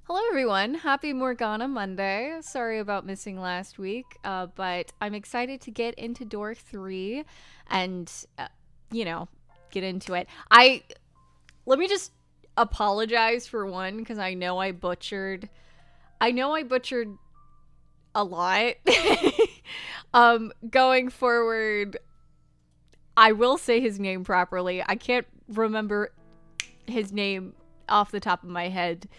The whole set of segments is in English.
Hello, everyone. Happy Morgana Monday. Sorry about missing last week, but I'm excited to get into door 3 and, you know, get into it. Let me just apologize for one because I know I butchered a lot. Going forward, I will say his name properly. I can't remember his name off the top of my head,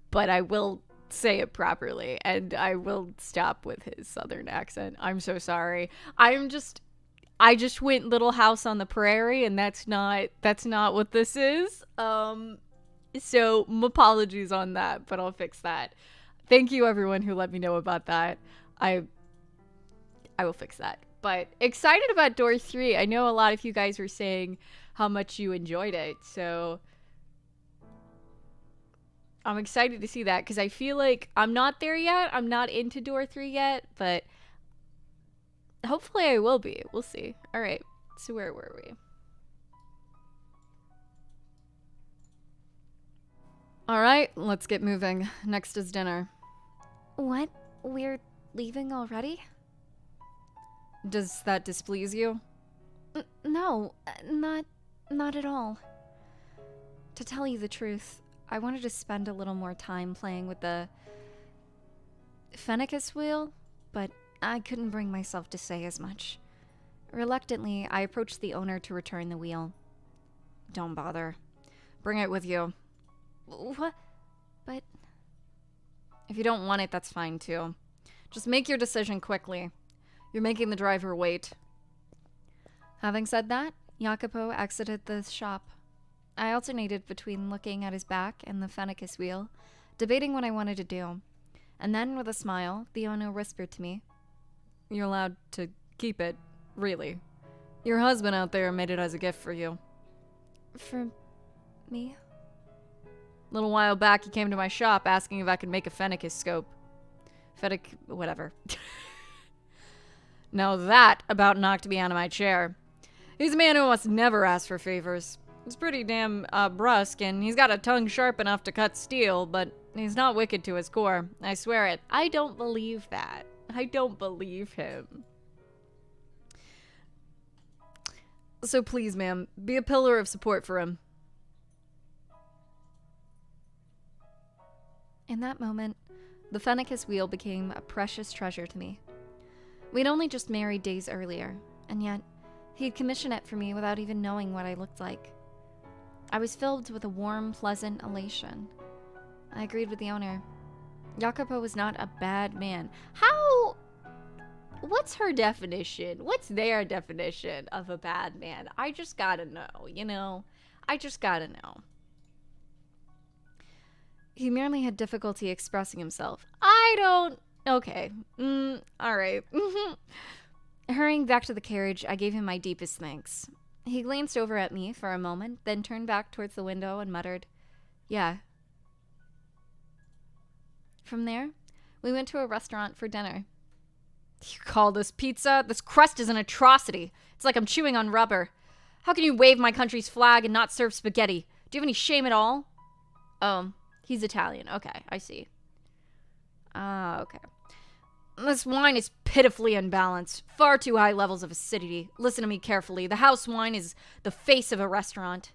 but I will say it properly and I will stop with his southern accent. I'm so sorry. I just went Little House on the Prairie and that's not what this is. So apologies on that, but I'll fix that. Thank you everyone who let me know about that. I I will fix that. But excited about door 3. I know a lot of you guys were saying how much you enjoyed it. So I'm excited to see that because I feel like I'm not there yet. I'm not into door 3 yet, but hopefully I will be. We'll see. All right. So where were we? All right, let's get moving. Next is dinner. What? We're leaving already? Does that displease you? No, not at all. To tell you the truth, I wanted to spend a little more time playing with the Fennecis wheel, but I couldn't bring myself to say as much. Reluctantly, I approached the owner to return the wheel. Don't bother. Bring it with you. What? But If you don't want it, that's fine too. Just make your decision quickly. You're making the driver wait. Having said that, Jacopo exited the shop. I alternated between looking at his back and the Fennecis wheel, debating what I wanted to do. And then, with a smile, the owner whispered to me, "You're allowed to keep it, really. Your husband out there made it as a gift for you." for me? A little while back, he came to my shop asking if I could make a Fennecis scope. Whatever. Now that about knocked me out of my chair. He's a man who must never ask for favors. He's pretty damn brusque, and he's got a tongue sharp enough to cut steel, but he's not wicked to his core. I swear it. I don't believe that. I don't believe him. So please, ma'am, be a pillar of support for him. In that moment, the Fennecis wheel became a precious treasure to me. We'd only just married days earlier, and yet he'd commissioned it for me without even knowing what I looked like. I was filled with a warm, pleasant elation. I agreed with the owner. Jacopo was not a bad man. What's her definition? What's their definition of a bad man? I just gotta know, you know? I just gotta know. He merely had difficulty expressing himself. Okay. Alright. Hurrying back to the carriage, I gave him my deepest thanks. He glanced over at me for a moment, then turned back towards the window and muttered, "Yeah." From there, we went to a restaurant for dinner. You call this pizza? This crust is an atrocity. It's like I'm chewing on rubber. How can you wave my country's flag and not serve spaghetti? Do you have any shame at all? Oh, he's Italian. Okay, I see. Okay. This wine is pitifully unbalanced. Far too high levels of acidity. Listen to me carefully. The house wine is the face of a restaurant.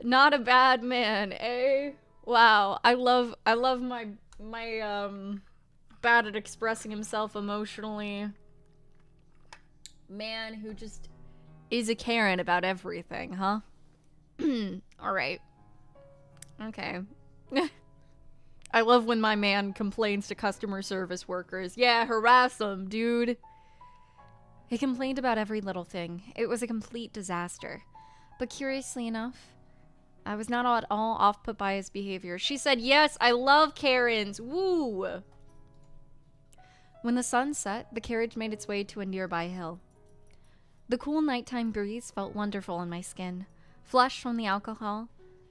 Not a bad man, eh? Wow. I love my bad at expressing himself emotionally man who just is a Karen about everything, huh? All right. Okay. I love when my man complains to customer service workers. Yeah, harass them, dude. He complained about every little thing. It was a complete disaster. But curiously enough, I was not at all off put by his behavior. She said, "Yes, I love Karens. Woo!" When the sun set, the carriage made its way to a nearby hill. The cool nighttime breeze felt wonderful on my skin, flushed from the alcohol,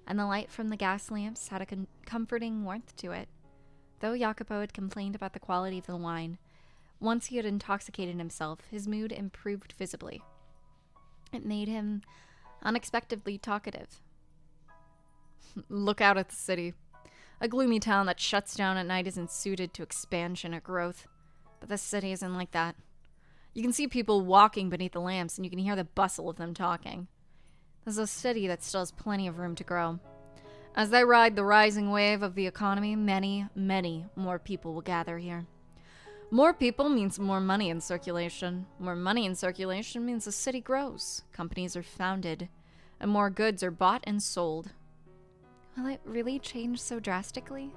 and the light from the gas lamps had a comforting warmth to it. Though Jacopo had complained about the quality of the wine, once he had intoxicated himself, his mood improved visibly. It made him unexpectedly talkative. Look out at the city. A gloomy town that shuts down at night isn't suited to expansion or growth. But this city isn't like that. You can see people walking beneath the lamps, and you can hear the bustle of them talking. This is a city that still has plenty of room to grow. As they ride the rising wave of the economy, many, many more people will gather here. More people means more money in circulation. More money in circulation means the city grows, companies are founded, and more goods are bought and sold. Will it really change so drastically?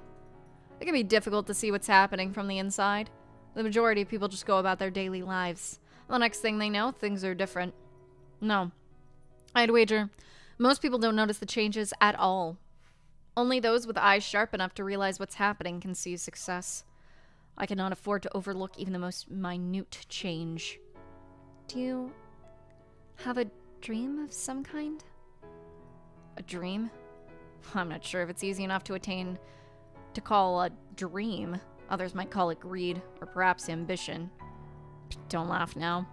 It can be difficult to see what's happening from the inside. The majority of people just go about their daily lives. The next thing they know, things are different. No. I'd wager most people don't notice the changes at all. Only those with eyes sharp enough to realize what's happening can see success. I cannot afford to overlook even the most minute change. Do you have a dream of some kind? A dream? I'm not sure if it's easy enough to attain to call a dream. Others might call it greed, or perhaps ambition. Don't laugh now.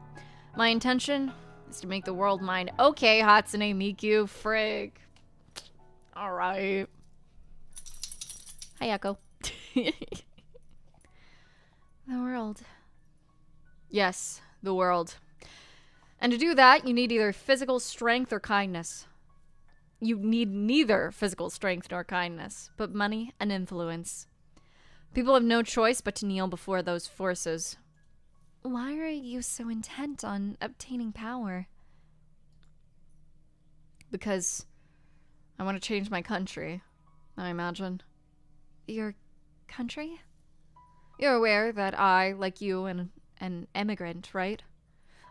My intention is to make the world mine. Okay, Hatsune Miku, frig. Alright. Hi, Yako. The world. Yes, the world. And to do that, you need either physical strength or kindness. You need neither physical strength nor kindness, but money and influence. People have no choice but to kneel before those forces. Why are you so intent on obtaining power? Because I want to change my country, I imagine. Your country? You're aware that I, like you, am an emigrant, right?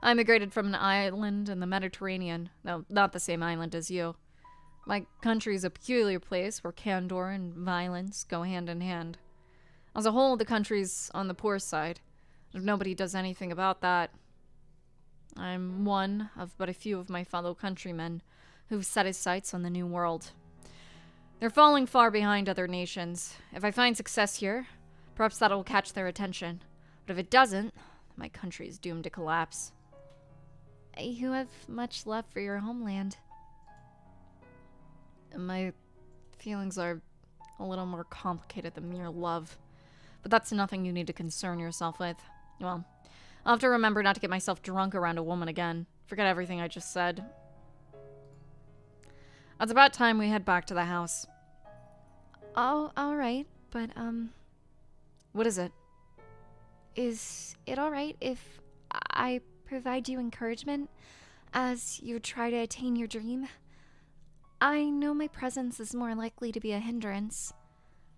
I immigrated from an island in the Mediterranean. No, not the same island as you. My country is a peculiar place where candor and violence go hand in hand. As a whole, the country's on the poor side. If nobody does anything about that, I'm one of but a few of my fellow countrymen who've set his sights on the New World. They're falling far behind other nations. If I find success here, perhaps that'll catch their attention. But if it doesn't, my country is doomed to collapse. You have much love for your homeland. My feelings are a little more complicated than mere love. But that's nothing you need to concern yourself with. Well, I'll have to remember not to get myself drunk around a woman again. Forget everything I just said. It's about time we head back to the house. Oh, alright, but, What is it? is it alright if I provide you encouragement as you try to attain your dream? I know my presence is more likely to be a hindrance,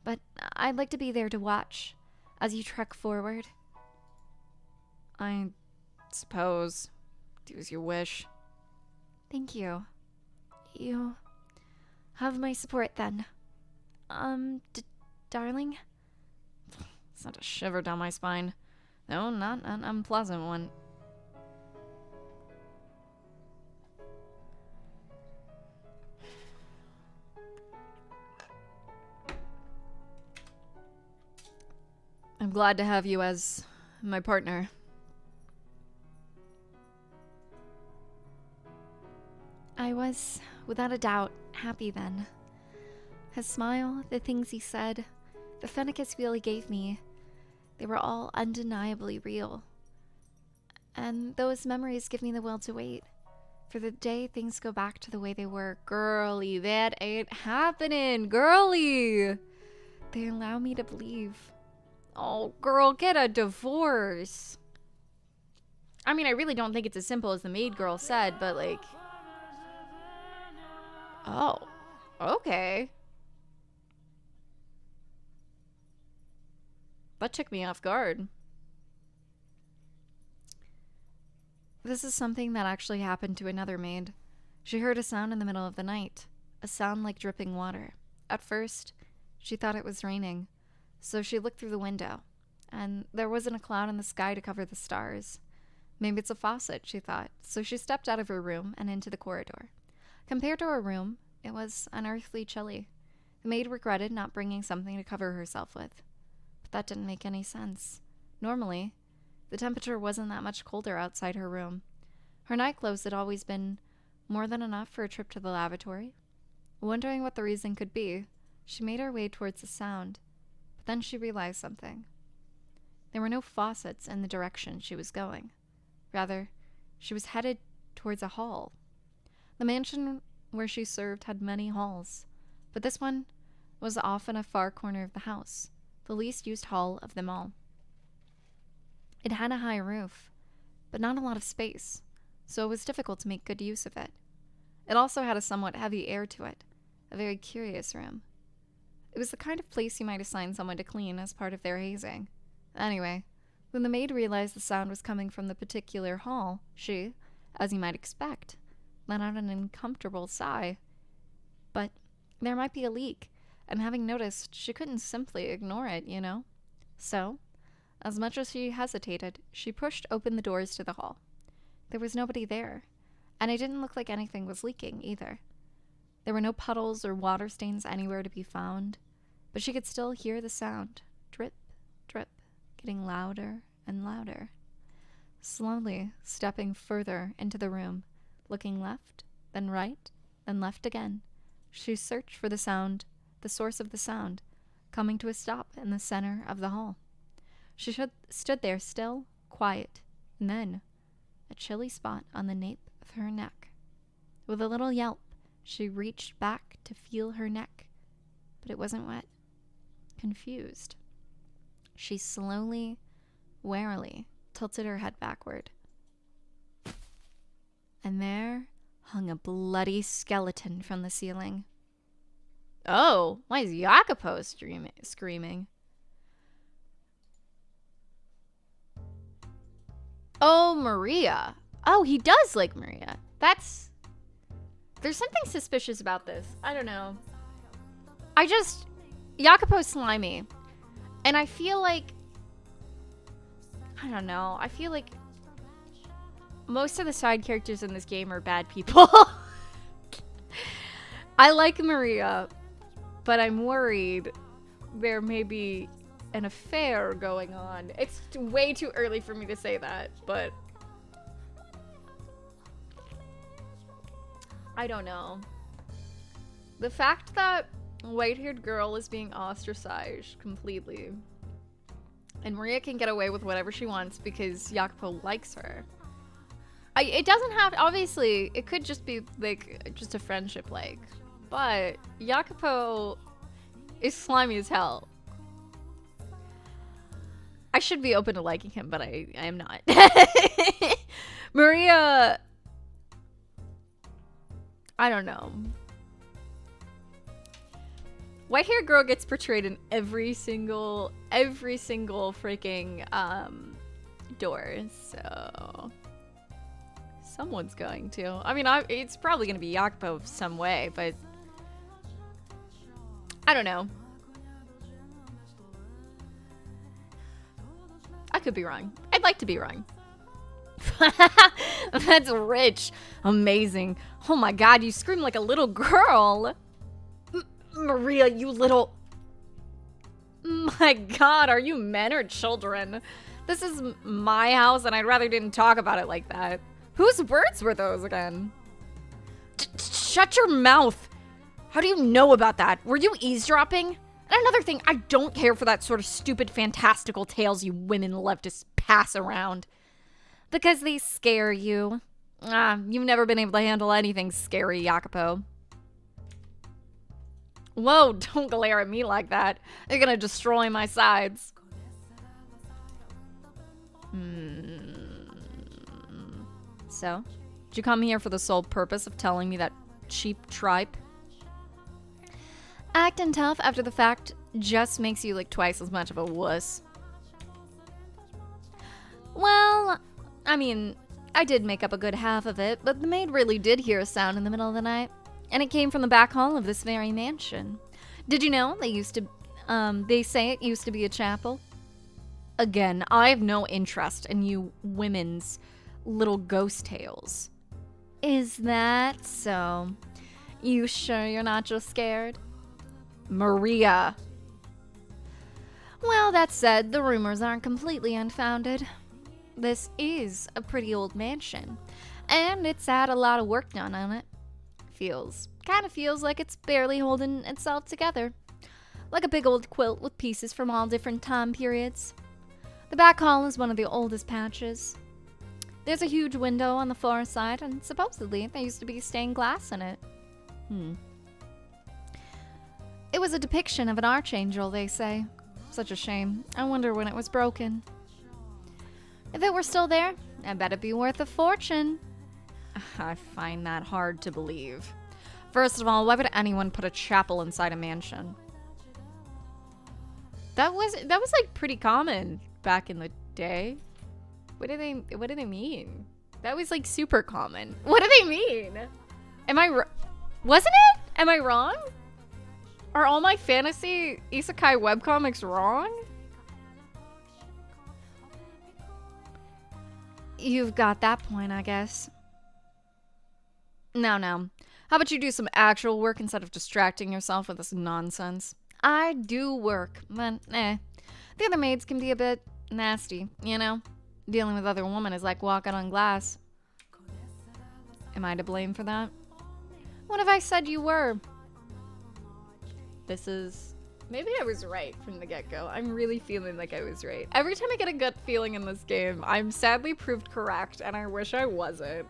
but I'd like to be there to watch as you trek forward. I suppose. Do as you wish. Thank you. You have my support then. Darling? Sent a shiver down my spine. No, not an unpleasant one. I'm glad to have you as my partner. I was, without a doubt, happy then. His smile, the things he said, the Fennecis wheel he gave me, they were all undeniably real. And those memories give me the will to wait for the day things go back to the way they were. Girly, that ain't happening, girly! They allow me to believe. Oh, girl, get a divorce. I mean, I really don't think it's as simple as the maid girl said, but like... Oh, okay. That took me off guard. This is something that actually happened to another maid. She heard a sound in the middle of the night, a sound like dripping water. At first, she thought it was raining, so she looked through the window, and there wasn't a cloud in the sky to cover the stars. Maybe it's a faucet, she thought, so she stepped out of her room and into the corridor. Compared to her room, it was unearthly chilly. The maid regretted not bringing something to cover herself with. But that didn't make any sense. Normally, the temperature wasn't that much colder outside her room. Her night clothes had always been more than enough for a trip to the lavatory. Wondering what the reason could be, she made her way towards the sound, but then she realized something. There were no faucets in the direction she was going. Rather, she was headed towards a hall. The mansion where she served had many halls, but this one was off in a far corner of the house, the least used hall of them all. It had a high roof, but not a lot of space, so it was difficult to make good use of it. It also had a somewhat heavy air to it, a very curious room. It was the kind of place you might assign someone to clean as part of their hazing. Anyway, when the maid realized the sound was coming from the particular hall, she, as you might expect, let out an uncomfortable sigh. But there might be a leak, and having noticed, she couldn't simply ignore it, you know? So, as much as she hesitated, she pushed open the doors to the hall. There was nobody there, and it didn't look like anything was leaking either. There were no puddles or water stains anywhere to be found, but she could still hear the sound, drip, drip, getting louder and louder. Slowly stepping further into the room, looking left, then right, then left again, she searched for the sound, the source of the sound, coming to a stop in the center of the hall. She stood there still, quiet, and then a chilly spot on the nape of her neck. With a little yelp, she reached back to feel her neck, but it wasn't wet. Confused, she slowly, warily tilted her head backward. And there hung a bloody skeleton from the ceiling. Oh, why is Yako screaming? Oh, Maria. Oh, he does like Maria. There's something suspicious about this. I don't know. Jacopo's slimy. And I feel like, I don't know. I feel like most of the side characters in this game are bad people. I like Maria, but I'm worried there may be an affair going on. It's way too early for me to say that, but I don't know. The fact that white-haired girl is being ostracized completely, and Maria can get away with whatever she wants because Jacopo likes her. It doesn't have, obviously, it could just be like just a friendship, like, but Jacopo is slimy as hell. I should be open to liking him, but I am not. Maria, I don't know. White-haired girl gets portrayed in every single freaking door, so someone's going to. I mean, it's probably going to be Jacopo some way, but I don't know. I could be wrong. I'd like to be wrong. That's rich. Amazing. Oh my god, you scream like a little girl. Maria, you little... My god, are you men or children? This is my house and I'd rather didn't talk about it like that. Whose words were those again? Shut your mouth. How do you know about that? Were you eavesdropping? And another thing, I don't care for that sort of stupid fantastical tales you women love to pass around. Because they scare you. You've never been able to handle anything scary, Jacopo. Whoa, don't glare at me like that. You're gonna destroy my sides. So, did you come here for the sole purpose of telling me that cheap tripe? Acting tough after the fact just makes you like twice as much of a wuss. Well, I mean, I did make up a good half of it, but the maid really did hear a sound in the middle of the night. And it came from the back hall of this very mansion. Did you know they say it used to be a chapel? Again, I have no interest in you women's little ghost tales. Is that so? You sure you're not just scared? Maria. Well, that said, the rumors aren't completely unfounded. This is a pretty old mansion, And it's had a lot of work done on it. Kind of feels like it's barely holding itself together. Like a big old quilt with pieces from all different time periods. The back hall is one of the oldest patches. There's a huge window on the far side, and supposedly there used to be stained glass in it. It was a depiction of an archangel, they say. Such a shame. I wonder when it was broken. If it were still there, I bet it'd be worth a fortune. I find that hard to believe. First of all, why would anyone put a chapel inside a mansion? That was like pretty common back in the day. What do they mean? That was like super common. What do they mean? Wasn't it? Am I wrong? Are all my fantasy isekai webcomics wrong? You've got that point, I guess. Now. How about you do some actual work instead of distracting yourself with this nonsense? I do work, but The other maids can be a bit nasty, you know? Dealing with other women is like walking on glass. Am I to blame for that? What if I said you were? Maybe I was right from the get-go. I'm really feeling like I was right. Every time I get a gut feeling in this game, I'm sadly proved correct, and I wish I wasn't.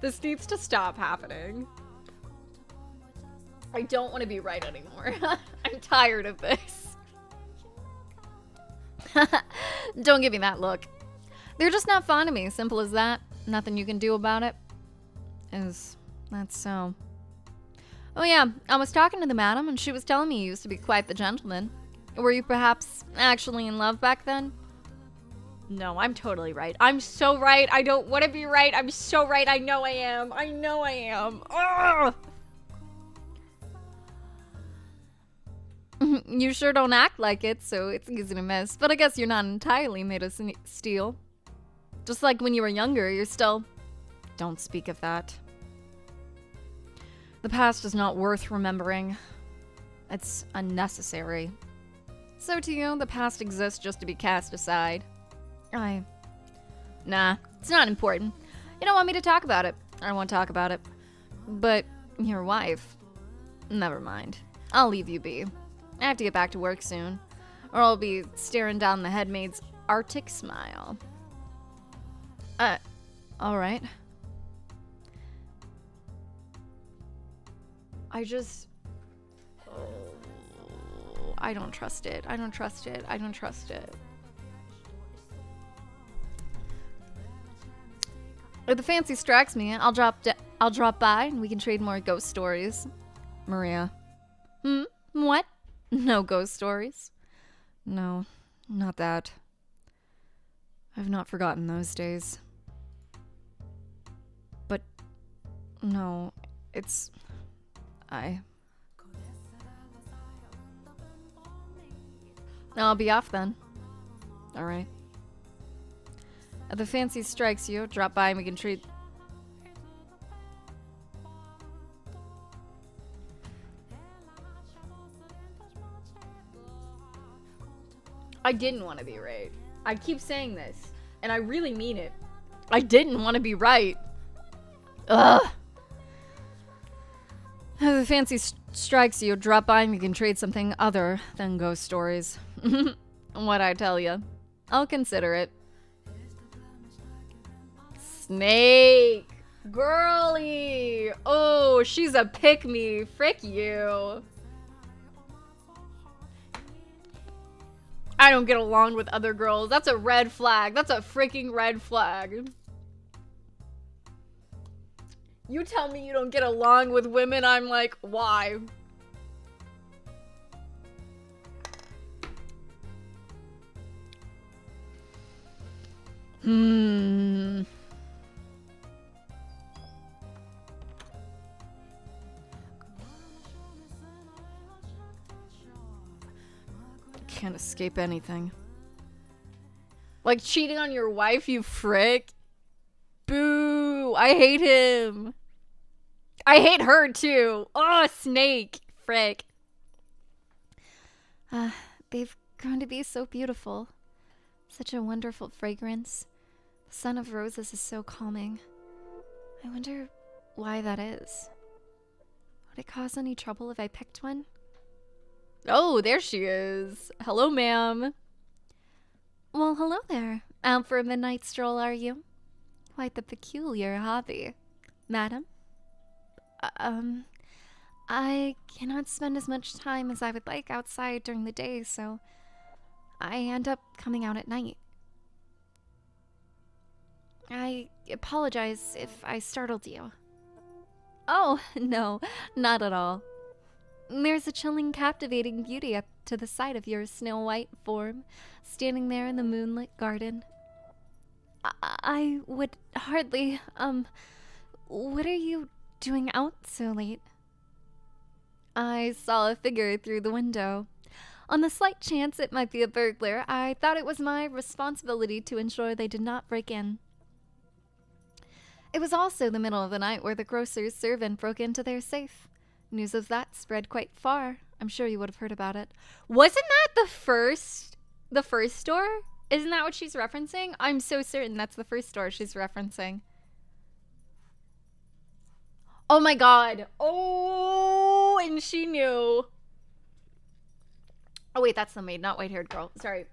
This needs to stop happening. I don't want to be right anymore. I'm tired of this. Don't give me that look. They're just not fond of me. Simple as that. Nothing you can do about it. Is that so? Oh yeah, I was talking to the madam and she was telling me you used to be quite the gentleman. Were you perhaps actually in love back then? No, I'm totally right. I'm so right. I don't want to be right. I'm so right. I know I am. I know I am. Ugh! You sure don't act like it, so it's easy to miss. But I guess you're not entirely made of steel. Just like when you were younger, you're still... Don't speak of that. The past is not worth remembering. It's unnecessary. So to you, the past exists just to be cast aside. Nah, it's not important. You don't want me to talk about it. I won't talk about it. But your wife... Never mind. I'll leave you be. I have to get back to work soon, or I'll be staring down the head maid's Arctic smile. Alright. I don't trust it. I don't trust it. I don't trust it. If the fancy strikes me, I'll drop by and we can trade more ghost stories. Maria. What? No ghost stories? No, not that. I've not forgotten those days. But no, it's... I'll be off then. Alright. If the fancy strikes you, drop by and we can treat... I didn't want to be right. I keep saying this, and I really mean it. I didn't want to be right. Ugh! If the fancy strikes you, drop by and we can trade something other than ghost stories. What I tell you. I'll consider it. Snake! Girly! Oh, she's a pick-me. Frick you. I don't get along with other girls. That's a red flag. That's a freaking red flag. You tell me you don't get along with women, I'm like, why? Can't escape anything. Like cheating on your wife, you frick. Boo! I hate him. I hate her too. Oh, Snake. Frick. They've grown to be so beautiful. Such a wonderful fragrance. The scent of roses is so calming. I wonder why that is. Would it cause any trouble if I picked one? Oh, there she is. Hello, ma'am. Well, hello there. Out for a midnight stroll, are you? Quite the peculiar hobby. Madam? I cannot spend as much time as I would like outside during the day, so I end up coming out at night. I apologize if I startled you. Oh, no, not at all. There's a chilling, captivating beauty up to the side of your snow-white form, standing there in the moonlit garden. I would hardly, what are you doing out so late? I saw a figure through the window. On the slight chance it might be a burglar, I thought it was my responsibility to ensure they did not break in. It was also the middle of the night where the grocer's servant broke into their safe. News of that spread quite far. I'm sure you would have heard about it. Wasn't that the first store? Isn't that what she's referencing? I'm so certain that's the first store she's referencing. Oh my god. Oh, and she knew. Oh wait, that's the maid, not white-haired girl. Sorry.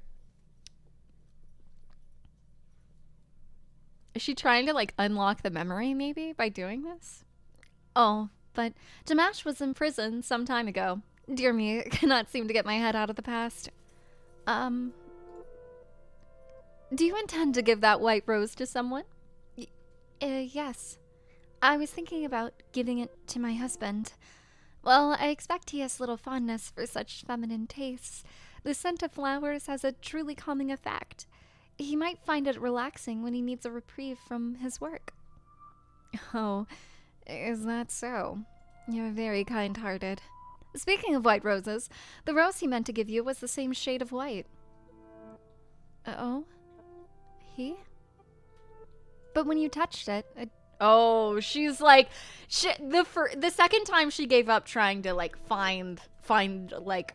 Is she trying to like unlock the memory maybe by doing this? Oh, but Damash was in prison some time ago. Dear me, I cannot seem to get my head out of the past. Do you intend to give that white rose to someone? Yes. I was thinking about giving it to my husband. Well, I expect he has little fondness for such feminine tastes. The scent of flowers has a truly calming effect. He might find it relaxing when he needs a reprieve from his work. Oh, is that so? You're very kind-hearted. Speaking of white roses, the rose he meant to give you was the same shade of white. Oh? He? But when you touched it, Oh, she's like, the second time she gave up trying to like find like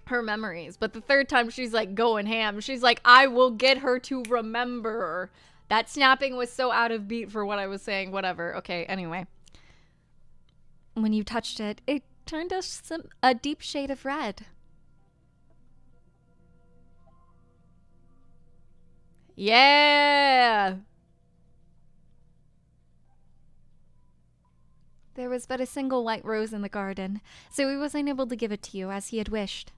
her memories, but the third time she's like going ham. She's like, I will get her to remember. That snapping was so out of beat for what I was saying. Whatever. Okay. Anyway, when you touched it, it turned a deep shade of red. Yeah. There was but a single white rose in the garden, so he was unable to give it to you as he had wished.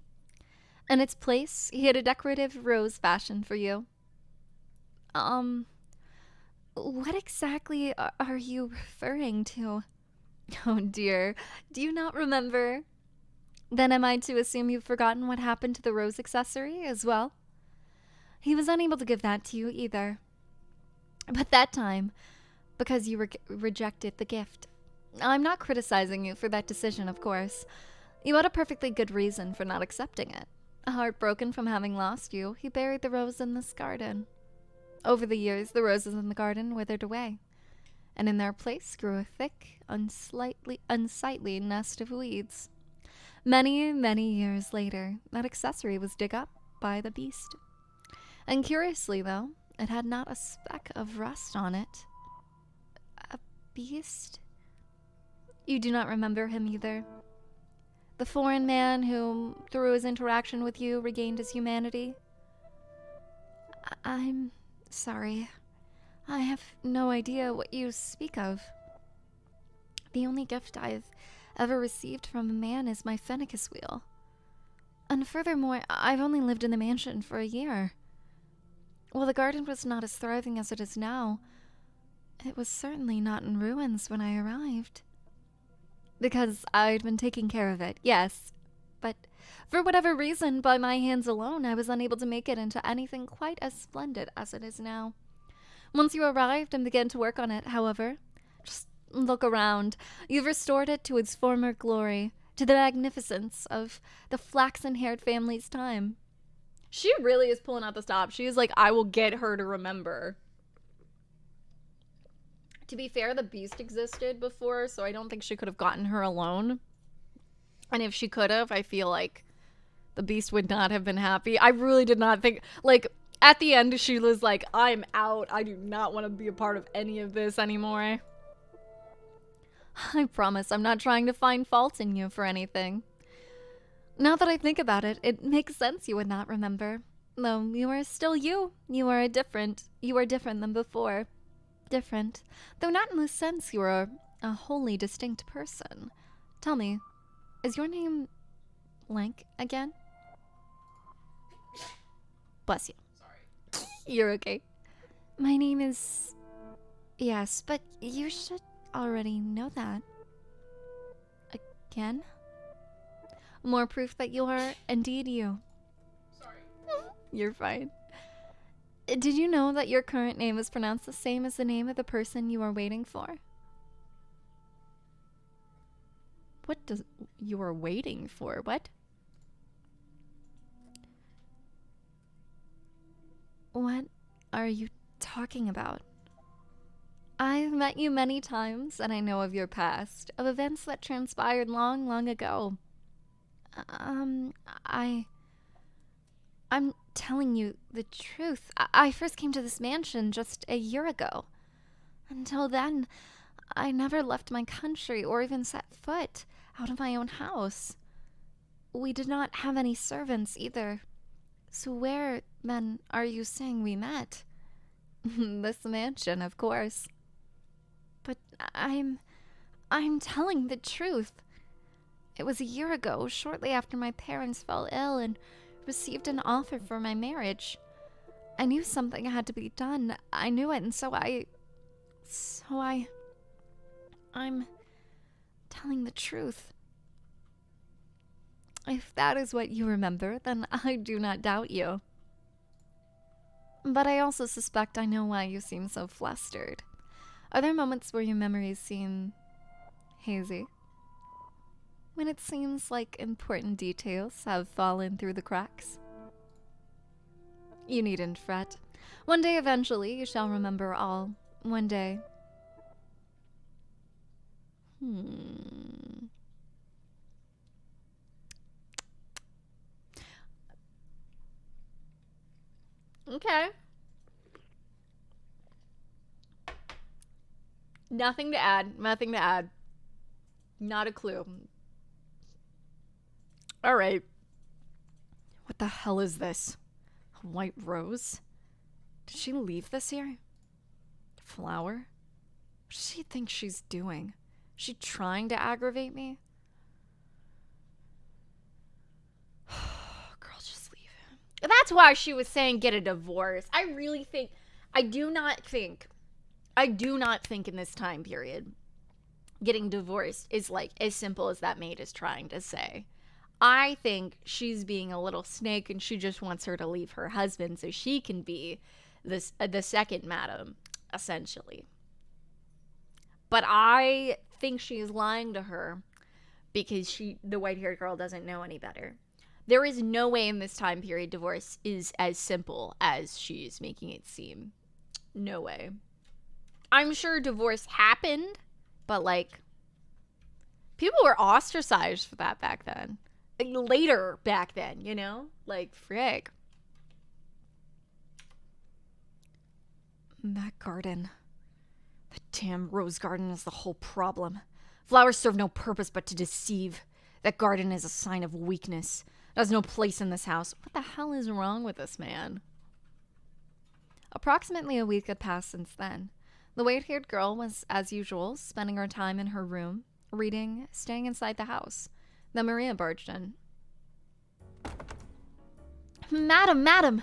In its place, he had a decorative rose fashioned for you. What exactly are you referring to? Oh dear, do you not remember? Then am I to assume you've forgotten what happened to the rose accessory as well? He was unable to give that to you either. But that time, because you rejected the gift. I'm not criticizing you for that decision, of course. You had a perfectly good reason for not accepting it. Heartbroken from having lost you, he buried the rose in this garden. Over the years, the roses in the garden withered away, and in their place grew a thick, unsightly nest of weeds. Many, many years later, that accessory was dug up by the beast. And curiously, though, it had not a speck of rust on it. A beast? You do not remember him either? The foreign man who, through his interaction with you, regained his humanity? I'm sorry. I have no idea what you speak of. The only gift I've ever received from a man is my Fennecis wheel. And furthermore, I've only lived in the mansion for a year. While the garden was not as thriving as it is now, it was certainly not in ruins when I arrived. Because I'd been taking care of it, yes. But for whatever reason, by my hands alone, I was unable to make it into anything quite as splendid as it is now. Once you arrived and began to work on it, however, just look around. You've restored it to its former glory, to the magnificence of the flaxen-haired family's time. She really is pulling out the stop. She is like, I will get her to remember. To be fair, the beast existed before, so I don't think she could have gotten her alone. And if she could have, I feel like the beast would not have been happy. I really did not think, like, at the end, she was like, I'm out. I do not want to be a part of any of this anymore. I promise I'm not trying to find fault in you for anything. Now that I think about it, it makes sense you would not remember. Though you are still you. You are different than before. Different, though not in the sense you are a wholly distinct person. Tell me, is your name blank again? Bless you. Sorry. You're okay. My name is... Yes, but you should already know that. Again? More proof that you are indeed you. Sorry. You're fine. Did you know that your current name is pronounced the same as the name of the person you are waiting for? What does you are waiting for? What? What are you talking about? I've met you many times, and I know of your past, of events that transpired long, long ago. I'm telling you the truth. I first came to this mansion just a year ago. Until then, I never left my country or even set foot out of my own house. We did not have any servants either. So where, then, are you saying we met? This mansion, of course. But I'm telling the truth. It was a year ago, shortly after my parents fell ill and received an offer for my marriage. I knew something had to be done. I knew it, and I'm telling the truth. If that is what you remember, then I do not doubt you. But I also suspect I know why you seem so flustered. Are there moments where your memories seem hazy? When it seems like important details have fallen through the cracks? You needn't fret. One day, eventually, you shall remember all. One day. Okay. Nothing to add. Nothing to add. Not a clue. All right. What the hell is this? A white rose? Did she leave this here? Flower? What does she think she's doing? Is she trying to aggravate me? Girl, just leave him. That's why she was saying get a divorce. I do not think in this time period getting divorced is like as simple as that maid is trying to say. I think she's being a little snake and she just wants her to leave her husband so she can be the second madam, essentially. But I think she's lying to her because the white-haired girl doesn't know any better. There is no way in this time period divorce is as simple as she's making it seem. No way. I'm sure divorce happened, but like people were ostracized for that back then. Later back then, you know? Like, frick. That garden. The damn rose garden is the whole problem. Flowers serve no purpose but to deceive. That garden is a sign of weakness. It has no place in this house. What the hell is wrong with this man? Approximately a week had passed since then. The white-haired girl was, as usual, spending her time in her room, reading, staying inside the house. Then Maria barged in. Madam!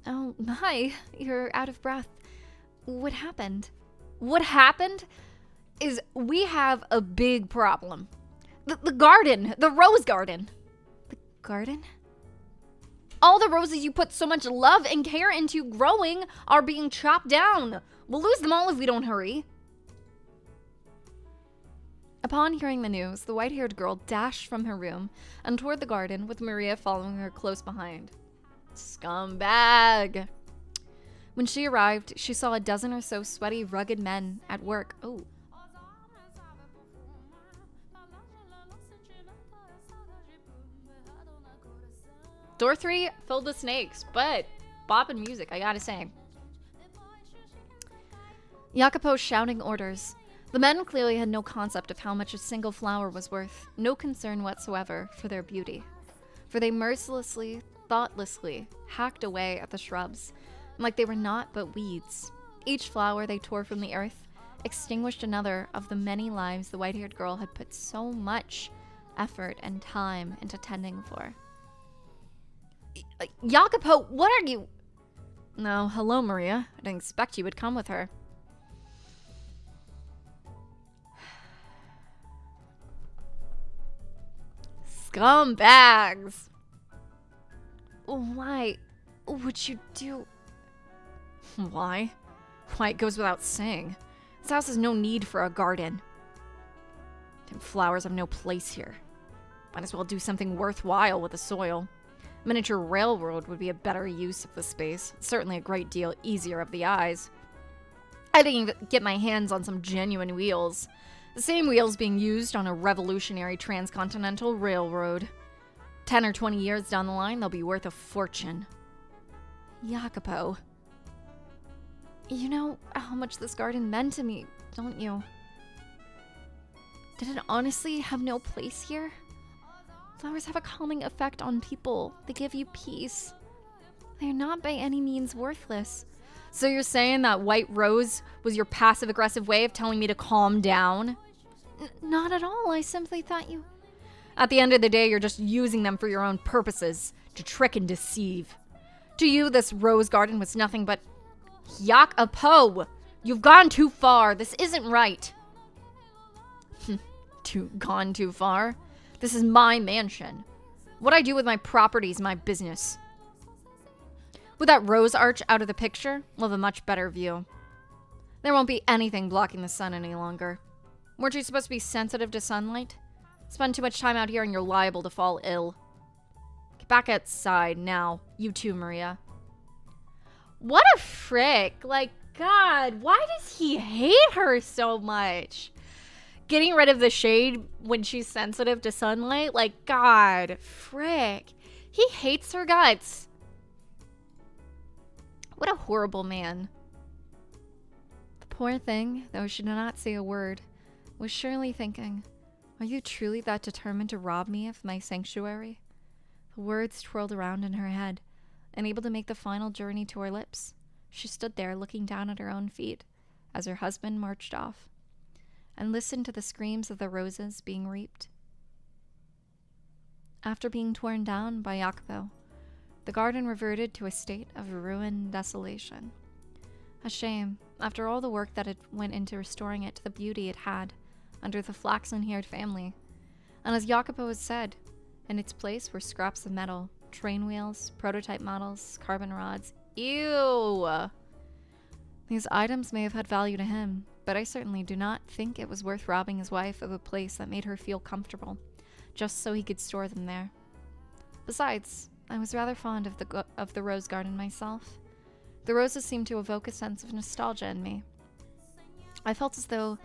Oh, hi. You're out of breath. What happened? What happened is we have a big problem. The garden. The rose garden. The garden? All the roses you put so much love and care into growing are being chopped down. We'll lose them all if we don't hurry. Upon hearing the news, the white-haired girl dashed from her room and toward the garden, with Maria following her close behind. Scumbag! When she arrived, she saw a dozen or so sweaty, rugged men at work. Oh. Door 3 filled with snakes, but bopping music, I gotta say. Jacopo shouting orders. The men clearly had no concept of how much a single flower was worth, no concern whatsoever for their beauty. For they mercilessly, thoughtlessly hacked away at the shrubs, like they were naught but weeds. Each flower they tore from the earth extinguished another of the many lives the white-haired girl had put so much effort and time into tending for. Jacopo, what are you? No, hello, Maria. I didn't expect you would come with her. Scumbags! Why would you do... Why? Why, it goes without saying. This house has no need for a garden. And flowers have no place here. Might as well do something worthwhile with the soil. Miniature railroad would be a better use of the space. Certainly a great deal easier of the eyes. I didn't even get my hands on some genuine wheels. The same wheels being used on a revolutionary transcontinental railroad. 10 or 20 years down the line, they'll be worth a fortune. Jacopo. You know how much this garden meant to me, don't you? Did it honestly have no place here? Flowers have a calming effect on people. They give you peace. They are not by any means worthless. So you're saying that white rose was your passive-aggressive way of telling me to calm down? Not at all. I simply thought you... At the end of the day, you're just using them for your own purposes, to trick and deceive. To you, this rose garden was nothing but... Jacopo! You've gone too far. This isn't right. Gone too far? This is my mansion. What I do with my property is my business. With that rose arch out of the picture, we'll have a much better view. There won't be anything blocking the sun any longer. Weren't you supposed to be sensitive to sunlight? Spend too much time out here and you're liable to fall ill. Get back outside now. You too, Maria. What a frick. Like, God, why does he hate her so much? Getting rid of the shade when she's sensitive to sunlight? Like, God, frick. He hates her guts. What a horrible man. The poor thing, though she did not say a word, was surely thinking, are you truly that determined to rob me of my sanctuary? The words twirled around in her head, unable to make the final journey to her lips. She stood there looking down at her own feet as her husband marched off, and listened to the screams of the roses being reaped. After being torn down by Yako, the garden reverted to a state of ruined desolation. A shame, after all the work that had went into restoring it to the beauty it had under the flaxen-haired family. And as Jacopo had said, in its place were scraps of metal, train wheels, prototype models, carbon rods. Ew! These items may have had value to him, but I certainly do not think it was worth robbing his wife of a place that made her feel comfortable, just so he could store them there. Besides, I was rather fond of the rose garden myself. The roses seemed to evoke a sense of nostalgia in me. I felt as though,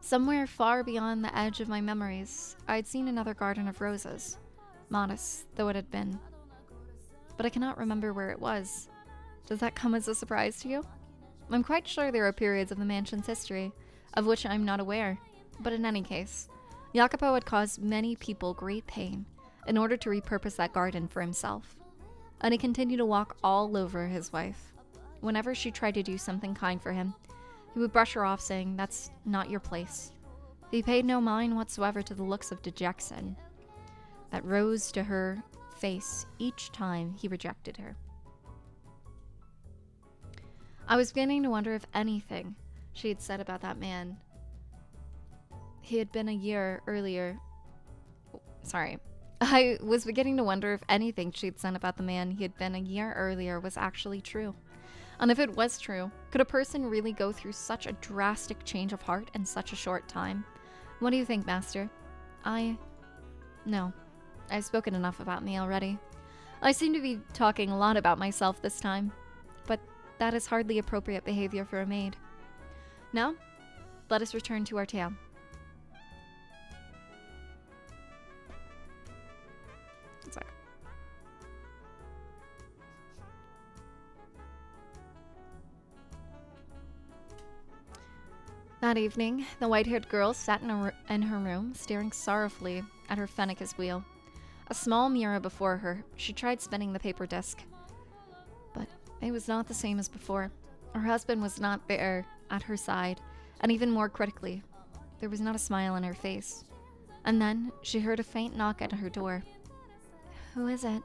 somewhere far beyond the edge of my memories, I had seen another garden of roses, modest though it had been. But I cannot remember where it was. Does that come as a surprise to you? I'm quite sure there are periods of the mansion's history of which I'm not aware, but in any case, Jacopo had caused many people great pain in order to repurpose that garden for himself, and he continued to walk all over his wife. Whenever she tried to do something kind for him, he would brush her off, saying, "That's not your place." He paid no mind whatsoever to the looks of dejection that rose to her face each time he rejected her. I was beginning to wonder if anything she had said about that man. I was beginning to wonder if anything she had said about the man he had been a year earlier was actually true. And if it was true, could a person really go through such a drastic change of heart in such a short time? What do you think, Master? No. I've spoken enough about me already. I seem to be talking a lot about myself this time, but that is hardly appropriate behavior for a maid. Now, let us return to our tale. Sorry. That evening, the white-haired girl sat in her room, staring sorrowfully at her Fenneca's wheel. A small mirror before her, she tried spinning the paper disc. But it was not the same as before. Her husband was not there at her side, and even more critically, there was not a smile on her face. And then she heard a faint knock at her door. Who is it?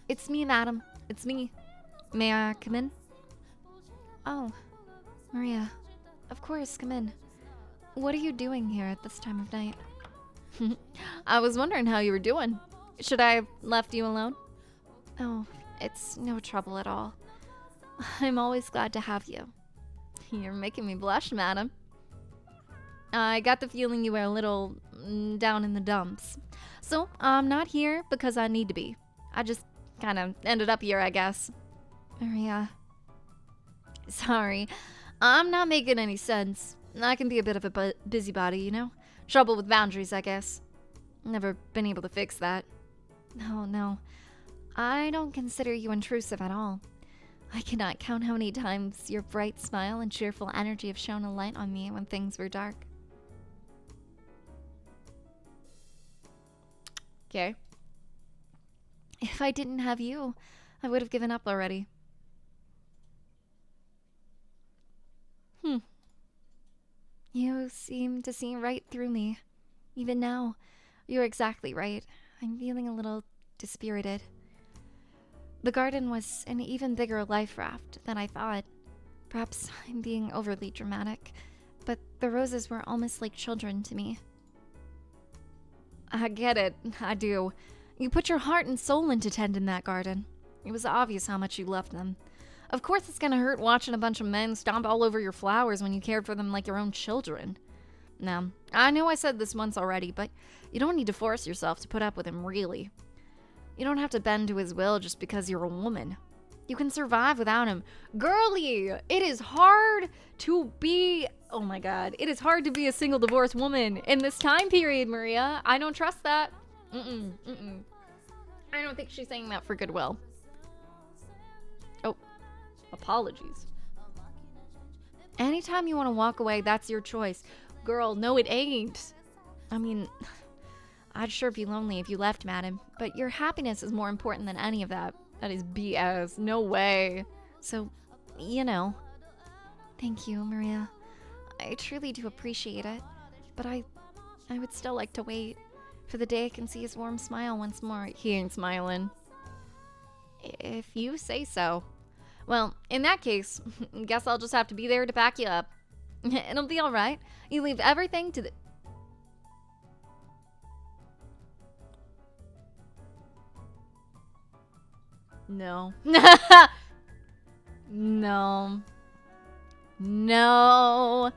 It's me, madam. It's me. May I come in? Oh, Maria. Of course, come in. What are you doing here at this time of night? I was wondering how you were doing. Should I have left you alone? Oh, it's no trouble at all. I'm always glad to have you. You're making me blush, madam. I got the feeling you were a little down in the dumps. So, I'm not here because I need to be. I just kind of ended up here, I guess. Maria. Sorry. I'm not making any sense. I can be a bit of a busybody, you know? Trouble with boundaries, I guess. Never been able to fix that. No. I don't consider you intrusive at all. I cannot count how many times your bright smile and cheerful energy have shone a light on me when things were dark. Okay. If I didn't have you, I would have given up already. You seem to see right through me. Even now, you're exactly right. I'm feeling a little dispirited. The garden was an even bigger life raft than I thought. Perhaps I'm being overly dramatic, but the roses were almost like children to me. I get it. I do. You put your heart and soul into tending that garden. It was obvious how much you loved them. Of course it's gonna hurt watching a bunch of men stomp all over your flowers when you cared for them like your own children. Now, I know I said this once already, but you don't need to force yourself to put up with him, really. You don't have to bend to his will just because you're a woman. You can survive without him. Girlie, it is hard to be... Oh my god. It is hard to be a single divorced woman in this time period, Maria. I don't trust that. I don't think she's saying that for goodwill. Oh, apologies. Anytime you want to walk away, that's your choice. Girl, no it ain't. I mean, I'd sure be lonely if you left, madam, but your happiness is more important than any of that. That is BS. No way. So, you know. Thank you, Maria. I truly do appreciate it, but I would still like to wait for the day I can see his warm smile once more. He ain't smiling. If you say so. Well, in that case, guess I'll just have to be there to back you up. It'll be alright. You leave everything to the... No. No. No.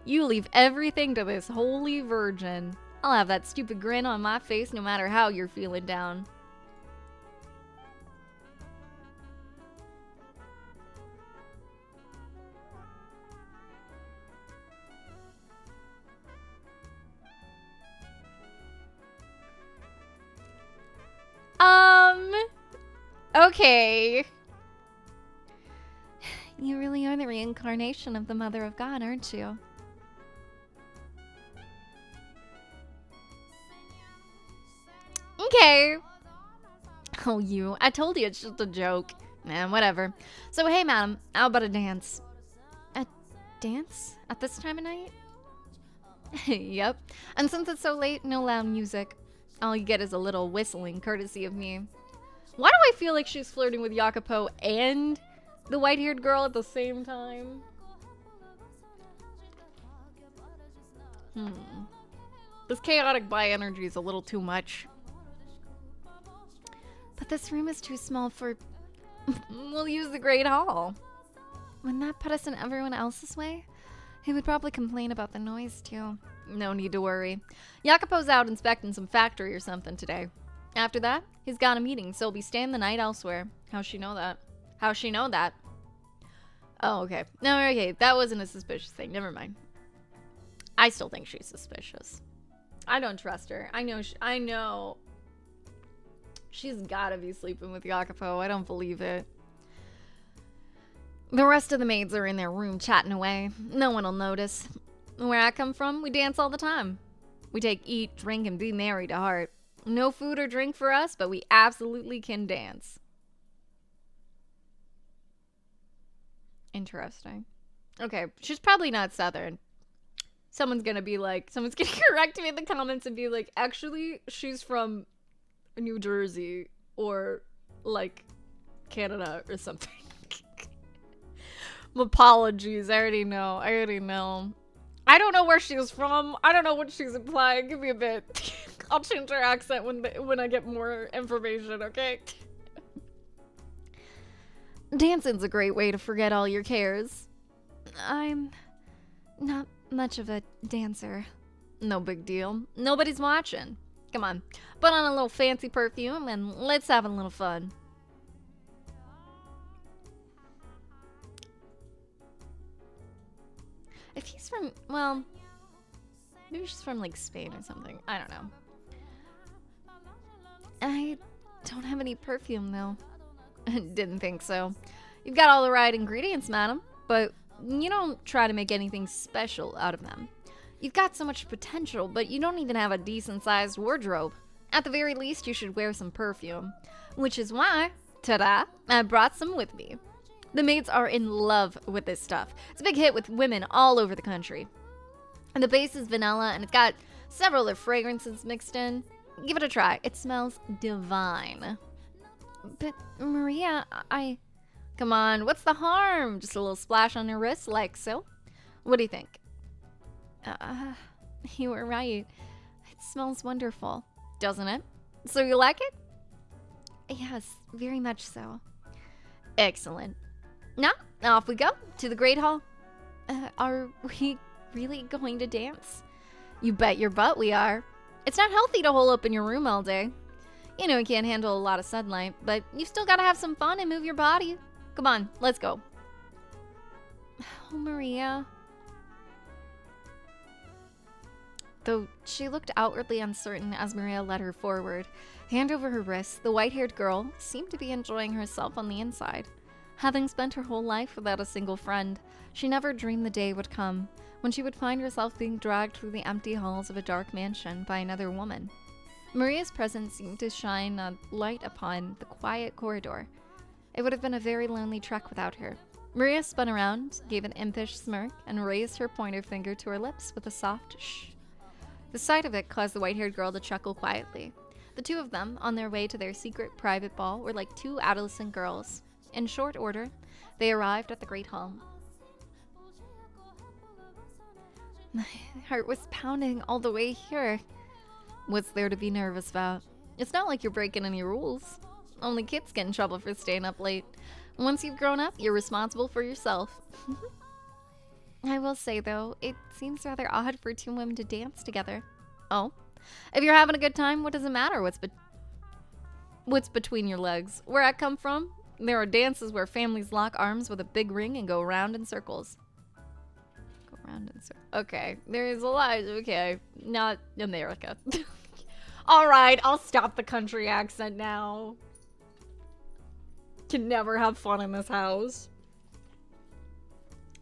You leave everything to this holy virgin. I'll have that stupid grin on my face no matter how you're feeling down. Okay. You really are the reincarnation of the Mother of God, aren't you? Okay. Oh, you. I told you it's just a joke. Man, whatever. So, hey, madam, how about a dance? A dance? At this time of night? Yep. And since it's so late, no loud music. All you get is a little whistling, courtesy of me. Why do I feel like she's flirting with Yako and the white-haired girl at the same time? This chaotic bi-energy is a little too much. But this room is too small for... We'll use the Great Hall. Wouldn't that put us in everyone else's way? He would probably complain about the noise, too. No need to worry. Jacopo's out inspecting some factory or something today. After that, he's got a meeting, so he'll be staying the night elsewhere. How's she know that? How's she know that? Oh, okay. No, okay, that wasn't a suspicious thing. Never mind. I still think she's suspicious. I don't trust her. I know. She's gotta be sleeping with Jacopo. I don't believe it. The rest of the maids are in their room chatting away. No one will notice. Where I come from, we dance all the time. We take eat, drink, and be merry to heart. No food or drink for us, but we absolutely can dance. Interesting. Okay, she's probably not Southern. Someone's gonna correct me in the comments and be like, actually, she's from New Jersey or like Canada or something. Apologies, I already know. I don't know where she's from. I don't know what she's implying. Give me a bit. I'll change her accent when I get more information, okay? Dancing's a great way to forget all your cares. I'm not much of a dancer. No big deal. Nobody's watching. Come on, put on a little fancy perfume and let's have a little fun. If he's from, well, maybe she's from like Spain or something. I don't know. I don't have any perfume though. Didn't think so. You've got all the right ingredients, madam, but you don't try to make anything special out of them. You've got so much potential, but you don't even have a decent-sized wardrobe. At the very least, you should wear some perfume. Which is why, ta-da, I brought some with me. The maids are in love with this stuff. It's a big hit with women all over the country. And the base is vanilla, and it's got several other fragrances mixed in. Give it a try. It smells divine. But, Maria, Come on, what's the harm? Just a little splash on your wrist, like so. What do you think? You were right. It smells wonderful, doesn't it? So you like it? Yes, very much so. Excellent. Now, off we go to the Great Hall. Are we really going to dance? You bet your butt we are. It's not healthy to hole up in your room all day. You know you can't handle a lot of sunlight, but you've still got to have some fun and move your body. Come on, let's go. Oh, Maria. Though she looked outwardly uncertain as Maria led her forward, hand over her wrist, the white-haired girl seemed to be enjoying herself on the inside. Having spent her whole life without a single friend, she never dreamed the day would come when she would find herself being dragged through the empty halls of a dark mansion by another woman. Maria's presence seemed to shine a light upon the quiet corridor. It would have been a very lonely trek without her. Maria spun around, gave an impish smirk, and raised her pointer finger to her lips with a soft shh. The sight of it caused the white-haired girl to chuckle quietly. The two of them, on their way to their secret private ball, were like two adolescent girls. In short order, they arrived at the Great Hall. My heart was pounding all the way here. What's there to be nervous about? It's not like you're breaking any rules. Only kids get in trouble for staying up late. Once you've grown up, you're responsible for yourself. I will say, though, it seems rather odd for two women to dance together. Oh? If you're having a good time, what does it matter what's between your legs? Where I come from, there are dances where families lock arms with a big ring and go round in circles. Go round in circles. Okay, there is a lot. Okay, not America. All right, I'll stop the country accent now. Can never have fun in this house.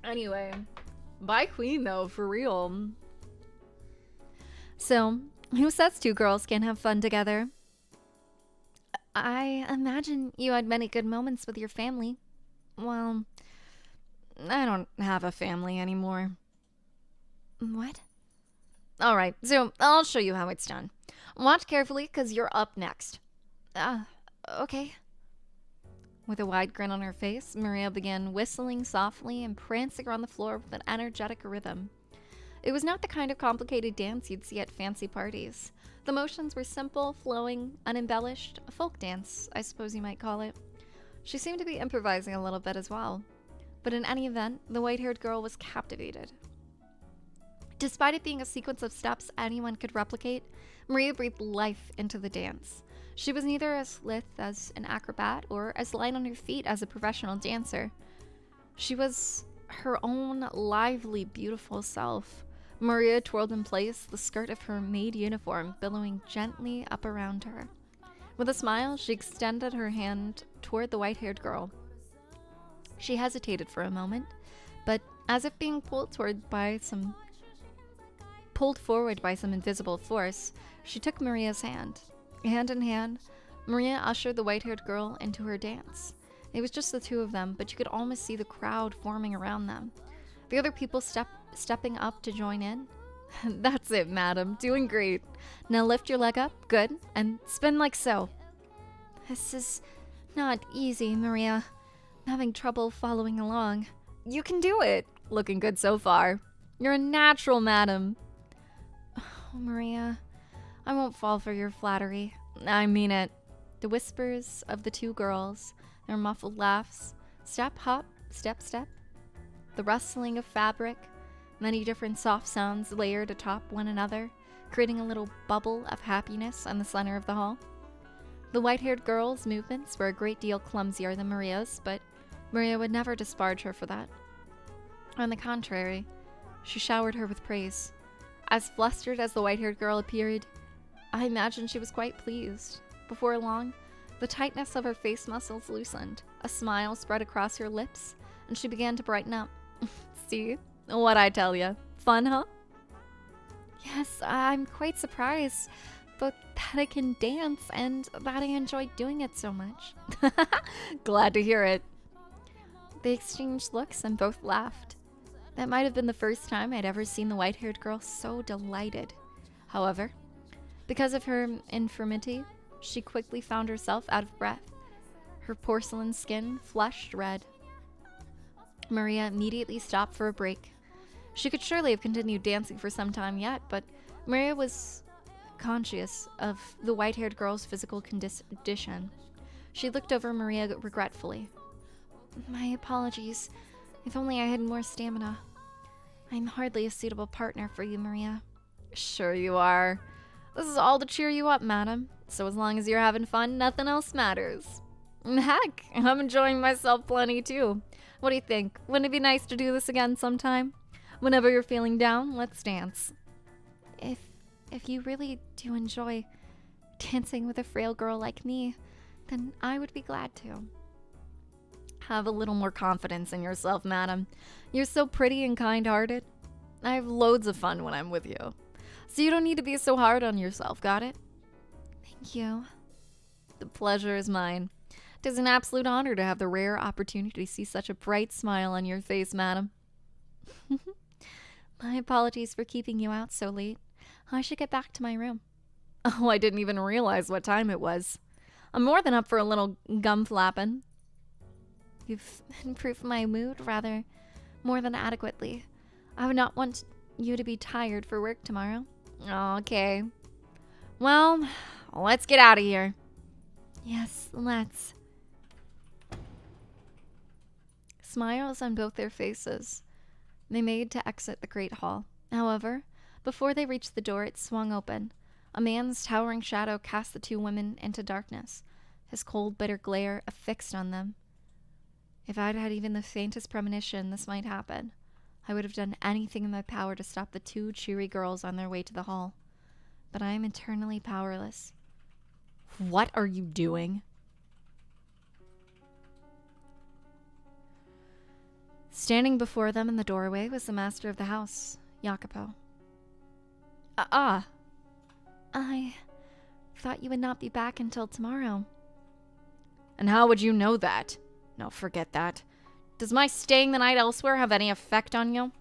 Anyway, bye Queen though, for real. So, who says two girls can't have fun together? I imagine you had many good moments with your family. Well, I don't have a family anymore. What? Alright, so I'll show you how it's done. Watch carefully, because you're up next. Okay. With a wide grin on her face, Maria began whistling softly and prancing around the floor with an energetic rhythm. It was not the kind of complicated dance you'd see at fancy parties. The motions were simple, flowing, unembellished, a folk dance, I suppose you might call it. She seemed to be improvising a little bit as well. But in any event, the white-haired girl was captivated. Despite it being a sequence of steps anyone could replicate, Maria breathed life into the dance. She was neither as lithe as an acrobat or as light on her feet as a professional dancer. She was her own lively, beautiful self. Maria twirled in place, the skirt of her maid uniform billowing gently up around her. With a smile, she extended her hand toward the white-haired girl. She hesitated for a moment, but as if being pulled forward by some invisible force, she took Maria's hand. Hand in hand, Maria ushered the white-haired girl into her dance. It was just the two of them, but you could almost see the crowd forming around them. The other people stepping up to join in. That's it, madam. Doing great. Now lift your leg up. Good. And spin like so. This is not easy, Maria. I'm having trouble following along. You can do it. Looking good so far. You're a natural, madam. Oh, Maria, I won't fall for your flattery. I mean it. The whispers of the two girls, their muffled laughs, step, hop, step, step. The rustling of fabric, many different soft sounds layered atop one another, creating a little bubble of happiness in the center of the hall. The white-haired girl's movements were a great deal clumsier than Maria's, but Maria would never disparage her for that. On the contrary, she showered her with praise. As flustered as the white-haired girl appeared, I imagined she was quite pleased. Before long, the tightness of her face muscles loosened. A smile spread across her lips, and she began to brighten up. See? What'd I tell ya? Fun, huh? Yes, I'm quite surprised, both that I can dance and that I enjoy doing it so much. Glad to hear it. They exchanged looks and both laughed. That might have been the first time I'd ever seen the white-haired girl so delighted. However, because of her infirmity, she quickly found herself out of breath, her porcelain skin flushed red. Maria immediately stopped for a break. She could surely have continued dancing for some time yet, but Maria was conscious of the white-haired girl's physical condition. She looked over Maria regretfully. My apologies. If only I had more stamina. I'm hardly a suitable partner for you, Maria. Sure you are. This is all to cheer you up, madam. So as long as you're having fun, nothing else matters. Heck, I'm enjoying myself plenty too. What do you think? Wouldn't it be nice to do this again sometime? Whenever you're feeling down, let's dance. If you really do enjoy dancing with a frail girl like me, then I would be glad to. Have a little more confidence in yourself, madam. You're so pretty and kind-hearted. I have loads of fun when I'm with you. So you don't need to be so hard on yourself, got it? Thank you. The pleasure is mine. It is an absolute honor to have the rare opportunity to see such a bright smile on your face, madam. My apologies for keeping you out so late. I should get back to my room. Oh, I didn't even realize what time it was. I'm more than up for a little gum flapping. You've improved my mood rather more than adequately. I would not want you to be tired for work tomorrow. Okay. Well, let's get out of here. Yes, let's. Smiles on both their faces. They made to exit the great hall. However, before they reached the door, it swung open. A man's towering shadow cast the two women into darkness, his cold, bitter glare affixed on them. If I'd had even the faintest premonition this might happen, I would have done anything in my power to stop the two cheery girls on their way to the hall. But I am eternally powerless. What are you doing? Standing before them in the doorway was the master of the house, Yako. I thought you would not be back until tomorrow. And how would you know that? No, forget that. Does my staying the night elsewhere have any effect on you?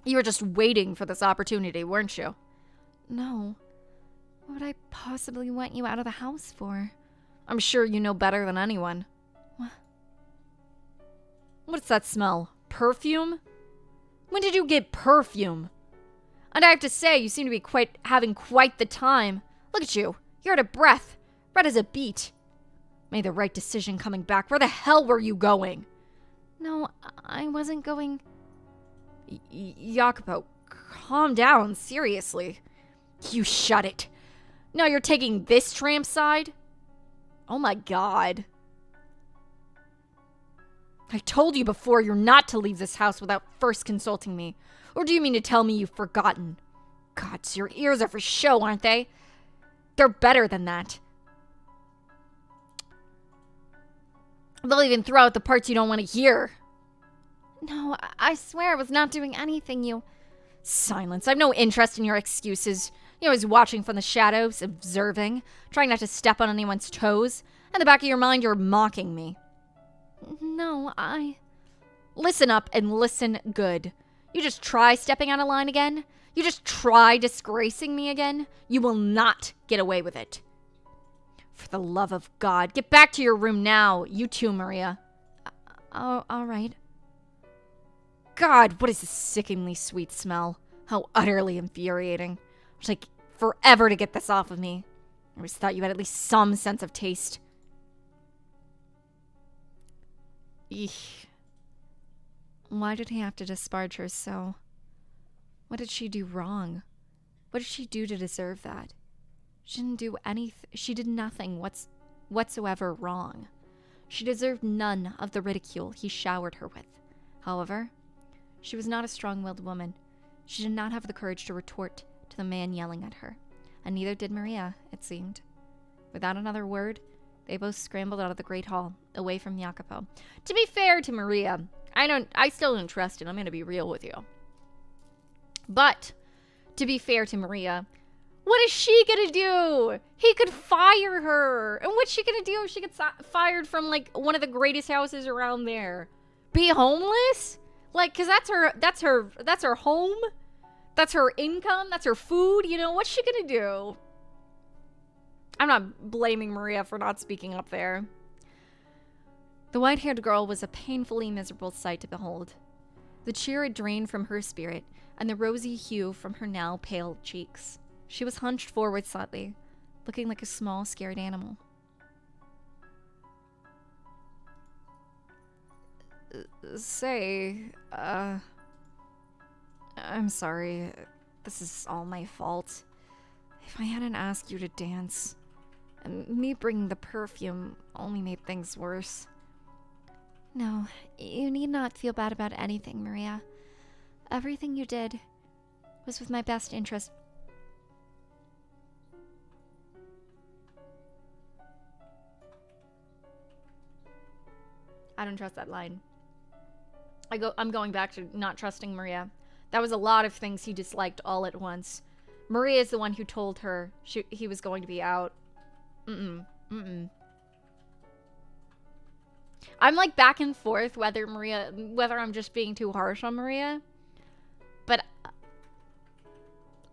You were just waiting for this opportunity, weren't you? No. What would I possibly want you out of the house for? I'm sure you know better than anyone. What? What's that smell? Perfume? When did you get perfume? And I have to say, you seem to be having quite the time. Look at you. You're out of breath. Red as a beet. Made the right decision coming back. Where the hell were you going? No, I wasn't going... Yako, calm down, seriously. You shut it. Now you're taking this tramp's side? Oh my god. I told you before you're not to leave this house without first consulting me. Or do you mean to tell me you've forgotten? God, so your ears are for show, aren't they? They're better than that. They'll even throw out the parts you don't want to hear. No, I swear I was not doing anything you... Silence. I have no interest in your excuses. You're always watching from the shadows, observing, trying not to step on anyone's toes. In the back of your mind, you're mocking me. No, Listen up and listen good. You just try stepping out of line again? You just try disgracing me again? You will not get away with it. For the love of God, get back to your room now. You too, Maria. all right. God, what is this sickeningly sweet smell? How utterly infuriating. It'll take forever to get this off of me. I always thought you had at least some sense of taste. Eek. Why did he have to disparage her so? What did she do wrong? What did she do to deserve that? She didn't do anything. She did nothing whatsoever wrong. She deserved none of the ridicule he showered her with. However, she was not a strong-willed woman. She did not have the courage to retort to the man yelling at her, and neither did Maria, it seemed. Without another word, they both scrambled out of the great hall, away from Jacopo. To be fair to Maria, I still don't trust it. I'm going to be real with you. But, to be fair to Maria, what is she going to do? He could fire her. And what's she going to do if she gets fired from, like, one of the greatest houses around there? Be homeless? Like, cause that's her home. That's her income. That's her food. You know, what's she gonna do? I'm not blaming Maria for not speaking up there. The white-haired girl was a painfully miserable sight to behold. The cheer had drained from her spirit, and the rosy hue from her now pale cheeks. She was hunched forward slightly, looking like a small, scared animal. I'm sorry. This is all my fault. If I hadn't asked you to dance, and me bringing the perfume only made things worse. No, you need not feel bad about anything, Maria. Everything you did was with my best interest. I don't trust that line. I'm going back to not trusting Maria. That was a lot of things he disliked all at once. Maria is the one who told her he was going to be out. I'm like back and forth whether I'm just being too harsh on Maria. But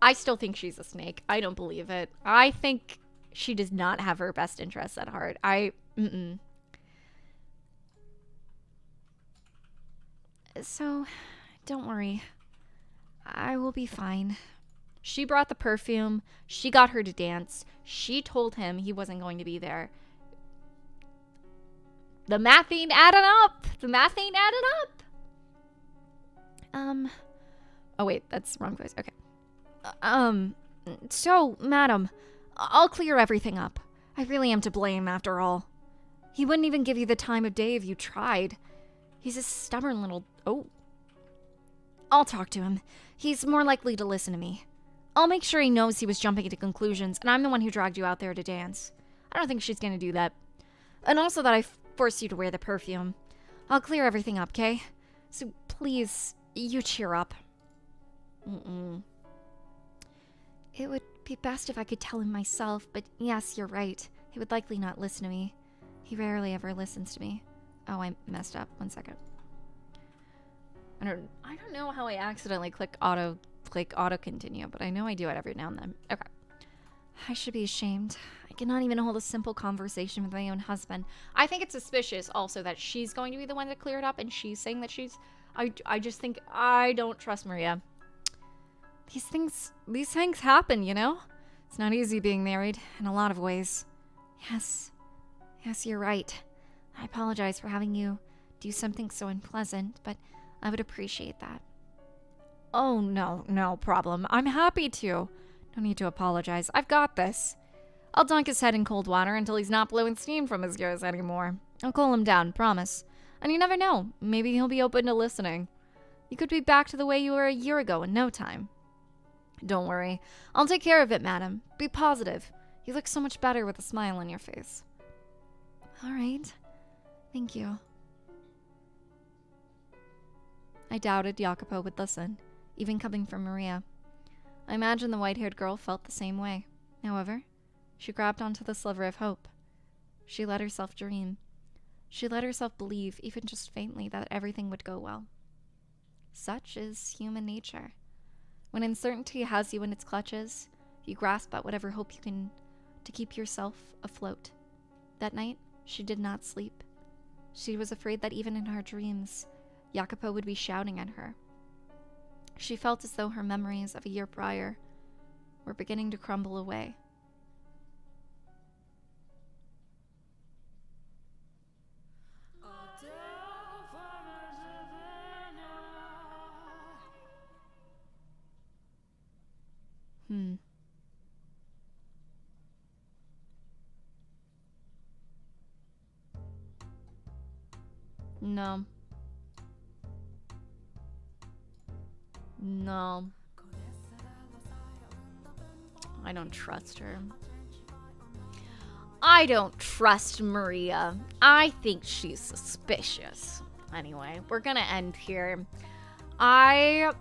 I still think she's a snake. I don't believe it. I think she does not have her best interests at heart. So, don't worry. I will be fine. She brought the perfume. She got her to dance. She told him he wasn't going to be there. The math ain't adding up. Oh, wait. That's the wrong voice. Okay. So, madam, I'll clear everything up. I really am to blame, after all. He wouldn't even give you the time of day if you tried. He's a stubborn little... Oh. I'll talk to him. He's more likely to listen to me. I'll make sure he knows he was jumping into conclusions, and I'm the one who dragged you out there to dance. I don't think she's gonna do that. And also that I forced you to wear the perfume. I'll clear everything up, okay? So please, you cheer up. It would be best if I could tell him myself, but yes, you're right. He would likely not listen to me. He rarely ever listens to me. Oh, I messed up. 1 second. I don't know how I accidentally click auto continue, but I know I do it every now and then. Okay. I should be ashamed. I cannot even hold a simple conversation with my own husband. I think it's suspicious also that she's going to be the one to clear it up, and she's saying that she's... I just think I don't trust Maria. These things happen, you know? It's not easy being married in a lot of ways. Yes, you're right. I apologize for having you do something so unpleasant, but I would appreciate that. Oh, no problem. I'm happy to. No need to apologize. I've got this. I'll dunk his head in cold water until he's not blowing steam from his ears anymore. I'll cool him down, promise. And you never know. Maybe he'll be open to listening. You could be back to the way you were a year ago in no time. Don't worry. I'll take care of it, madam. Be positive. You look so much better with a smile on your face. All right. Thank you. I doubted Jacopo would listen, even coming from Maria. I imagine the white-haired girl felt the same way. However, she grabbed onto the sliver of hope. She let herself dream. She let herself believe, even just faintly, that everything would go well. Such is human nature. When uncertainty has you in its clutches, you grasp at whatever hope you can to keep yourself afloat. That night, she did not sleep. She was afraid that even in her dreams, Jacopo would be shouting at her. She felt as though her memories of a year prior were beginning to crumble away. No. No. I don't trust her. I don't trust Maria. I think she's suspicious. Anyway, we're gonna end here. I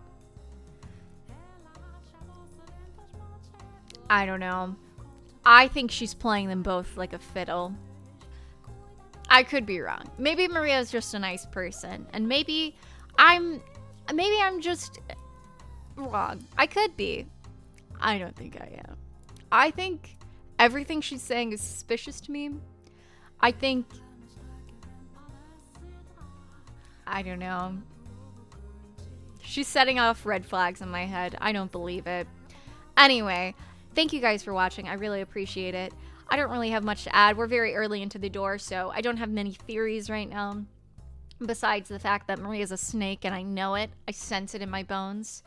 don't know. I think she's playing them both like a fiddle. I could be wrong. Maybe Maria's just a nice person, and maybe I'm just wrong. I could be. I don't think I am. I think everything she's saying is suspicious to me. I think, I don't know. She's setting off red flags in my head. I don't believe it. Anyway, thank you guys for watching. I really appreciate it. I don't really have much to add. We're very early into the door, so I don't have many theories right now. Besides the fact that Maria's a snake and I know it. I sense it in my bones.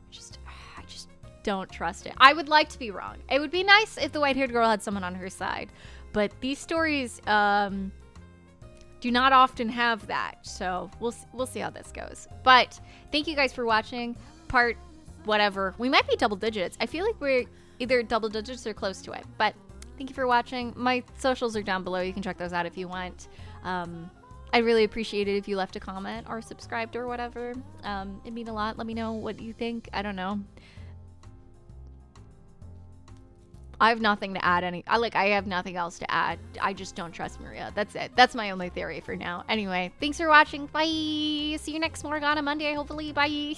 I just don't trust it. I would like to be wrong. It would be nice if the white-haired girl had someone on her side. But these stories do not often have that. So we'll see how this goes. But thank you guys for watching. Part whatever. We might be double digits. I feel like we're either double digits or close to it. But thank you for watching. My socials are down below. You can check those out if you want. I'd really appreciate it if you left a comment or subscribed or whatever. It'd mean a lot. Let me know what you think. I don't know. I have nothing to add. I have nothing else to add. I just don't trust Maria. That's it. That's my only theory for now. Anyway, thanks for watching. Bye. See you next Morgana Monday, hopefully. Bye.